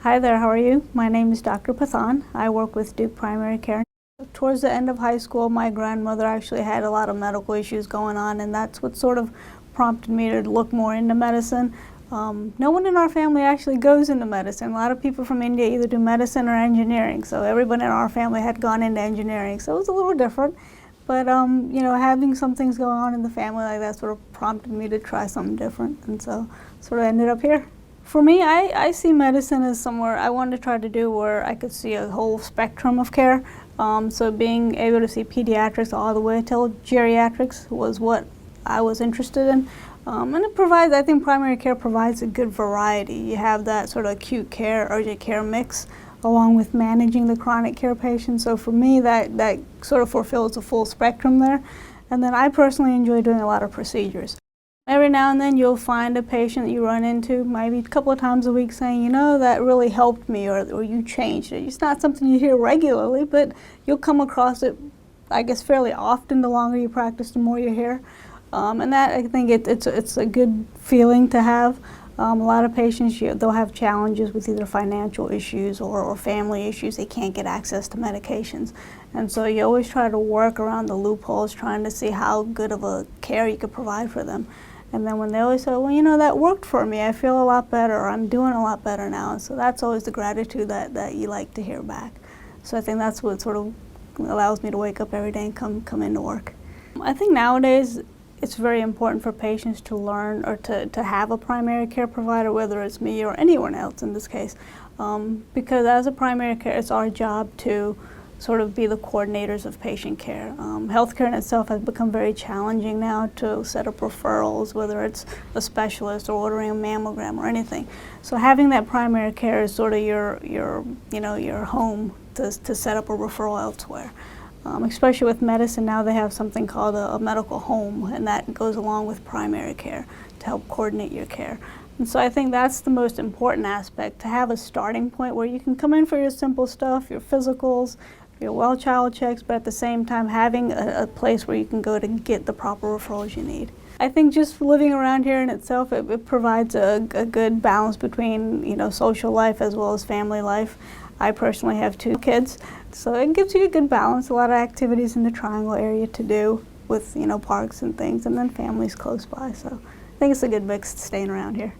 Hi there, how are you? My name is Dr. Pathan. I work with Duke Primary Care. Towards the end of high school, my grandmother actually had a lot of medical issues going on, and that's what sort of prompted me to look more into medicine. No one in our family actually goes into medicine. A lot of people from India either do medicine or engineering, so everyone in our family had gone into engineering, so it was a little different. But having some things going on in the family like that sort of prompted me to try something different, and so sort of ended up here. For me, I see medicine as somewhere I wanted to try to do where I could see a whole spectrum of care. So being able to see pediatrics all the way till geriatrics was what I was interested in. And it provides, I think primary care provides a good variety. You have that sort of acute care, urgent care mix along with managing the chronic care patients. So for me, that sort of fulfills the full spectrum there. And then I personally enjoy doing a lot of procedures. Every now and then you'll find a patient that you run into maybe a couple of times a week saying, you know, that really helped me, or you changed it. It's not something you hear regularly, but you'll come across it, I guess, fairly often the longer you practice, the more you hear. And that, I think it's a good feeling to have. A lot of patients, they'll have challenges with either financial issues or family issues. They can't get access to medications. And so you always try to work around the loopholes, trying to see how good of a care you could provide for them. And then when they always say, well, you know, that worked for me, I feel a lot better, or I'm doing a lot better now. And so that's always the gratitude that you like to hear back. So I think that's what sort of allows me to wake up every day and come into work. I think nowadays it's very important for patients to learn or to have a primary care provider, whether it's me or anyone else in this case. Because as a primary care, it's our job to sort of be the coordinators of patient care. Healthcare in itself has become very challenging now to set up referrals, whether it's a specialist or ordering a mammogram or anything. So having that primary care is sort of your home to set up a referral elsewhere. Especially with medicine now, they have something called a medical home, and that goes along with primary care to help coordinate your care. And so I think that's the most important aspect, to have a starting point where you can come in for your simple stuff, your physicals, your well child checks, but at the same time having a place where you can go to get the proper referrals you need. I think just living around here in itself, it provides a good balance between social life as well as family life. I personally have 2 kids, so it gives you a good balance, a lot of activities in the Triangle area to do with parks and things, and then families close by. So I think it's a good mix staying around here.